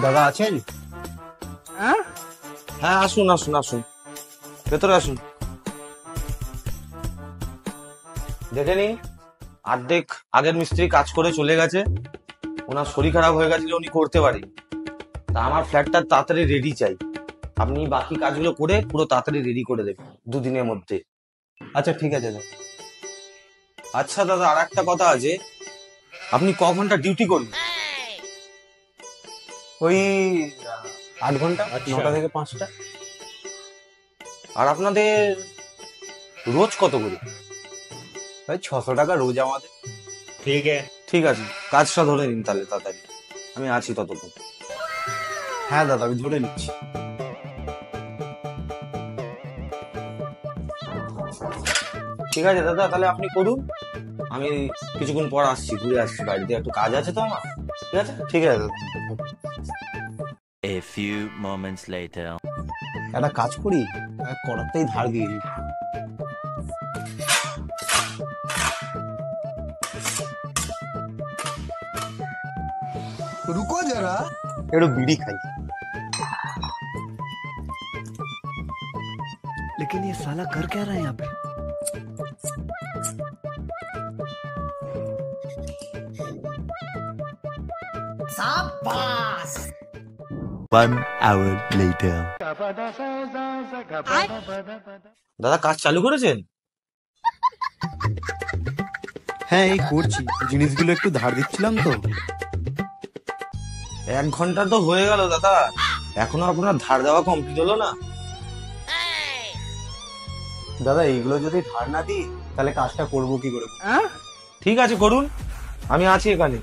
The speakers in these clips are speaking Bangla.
দাদা আছেন? হ্যাঁ, আসুন আসুন আসুন, ভেতরে আসুন। দেখে নিন, অর্ধেক আগের মিস্ত্রি কাজ করে চলে গেছে। ওনার শরীর খারাপ হয়ে গেছিল, উনি করতে পারেন। তা আমার ফ্ল্যাটটা তাড়াতাড়ি রেডি চাই। আপনি বাকি কাজগুলো করে পুরো তাড়াতাড়ি রেডি করে দেবেন 2 দিনের মধ্যে। আচ্ছা ঠিক আছে দাদা। আচ্ছা দাদা, আর একটা কথা আছে, আপনি ক ঘন্টা ডিউটি করবেন? ওই 8 ঘন্টা, 9টা থেকে 5টা। আর আপনাদের রোজ কত করে? ওই 600 টাকা রোজ আমাদের। ঠিক আছে, কাজটা ধরে নিন তাহলে তাড়াতাড়ি, আমি আছি ততক্ষণ। হ্যাঁ দাদা, আমি ধরে নিচ্ছি। ঠিক আছে দাদা, তাহলে আপনি করুন, আমি কিছুক্ষণ পর আসছি, ঘুরে আসছি, বাড়িতে একটু কাজ আছে তো আমার। ঠিক আছে। ঠিক আছে দাদা। A few moments later. একটা কাজ করি, করাতেই ধার দিয়ে দিই। रुको जरा। একটু বিড়ি খাই। लेकिन ये साला कर क्या रहा है यहाँ पे? 1 hour later. দাদা, কাজ চালু করেছেন? হ্যাঁ এই করছি, জিনিসগুলো একটু ধার দিচ্ছিলাম তো। 1 ঘন্টা তো হয়ে গেল দাদা, এখনো আপনার ধার দেওয়া কমপ্লিট হলো না? দাদা এইগুলো যদি ধার না দিই তাহলে কাজটা করবো কি করে? ঠিক আছে, করুন, আমি আছি এখানে।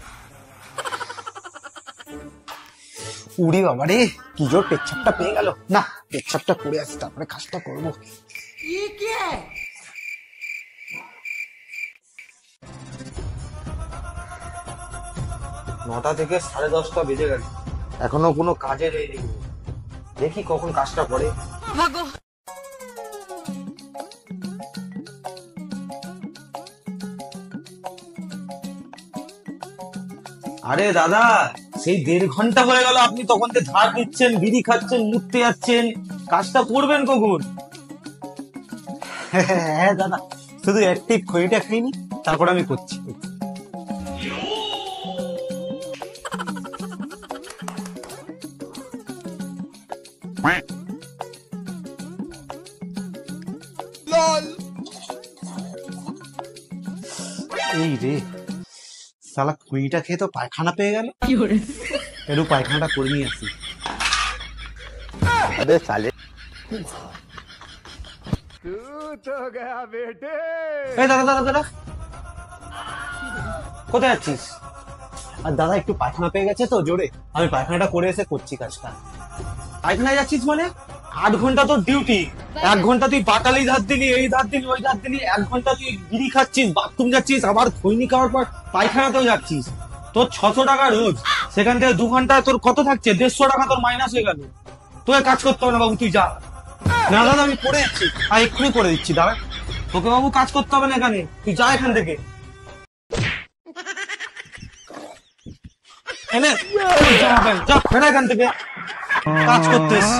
উড়ি বাবা রে, কি জোর পেচ্ছাপটা পেয়ে গেল। না, পেচ্ছাপটা করে আসি, তারপরে কাজটা করবো। নটা থেকে 10:30 বেজে গেছে, এখনো কোনো কাজে নেই। দেখি কখন কাজটা করে। আরে দাদা, সেই 1.5 ঘন্টা হয়ে গেল, আপনি তখন থেকে ধার দিচ্ছেন, বিড়ি খাচ্ছেন, মুততে যাচ্ছেন, কাজটা করবেন কখন? হ্যাঁ দাদা, শুধু একটি খড়িটা খাইনি, তারপর আমি করছি। এই রে, শালা খুঁড়িটা খেয়ে তো পায়খানা পেয়ে গেল। একটু পায়খানাটা করে নিয়ে আসি। अबे साले। এই দাদা দাদা দাদা, কোথায় যাচ্ছিস? আর দাদা একটু পায়খানা পেয়ে গেছে তো জোরে, আমি পায়খানাটা করে এসে করছি কাজটা। পায়খানায় যাচ্ছিস মানে? 8 ঘন্টা তোর ডিউটি, 1 ঘন্টা তুই বাটালি ধার দিলি, এই ধার দিলি, ওই ধার দিলি, 1 ঘন্টা তুই বিড়ি খাচ্ছিস, বাথরুম যাচ্ছিস, আবার খৈনি খাওয়ার পর পায়খানাতেও যাচ্ছিস। তোর 600 টাকা রোজ, সেখান থেকে 2 ঘন্টা তোর কত থাকছে? 150 টাকা তোর মাইনাস হয়ে গেল। তোকে কাজ করতে হবে না বাবু, তুই যা। না দাদা, আমি করে যাচ্ছি, আর এক্ষুনি করে দিচ্ছি, দাদা। তোকে বাবু কাজ করতে হবে না এখানে, তুই যা এখান থেকে। এনে যা, ফেরা এখান থেকে, কাজ করতে এসছিস।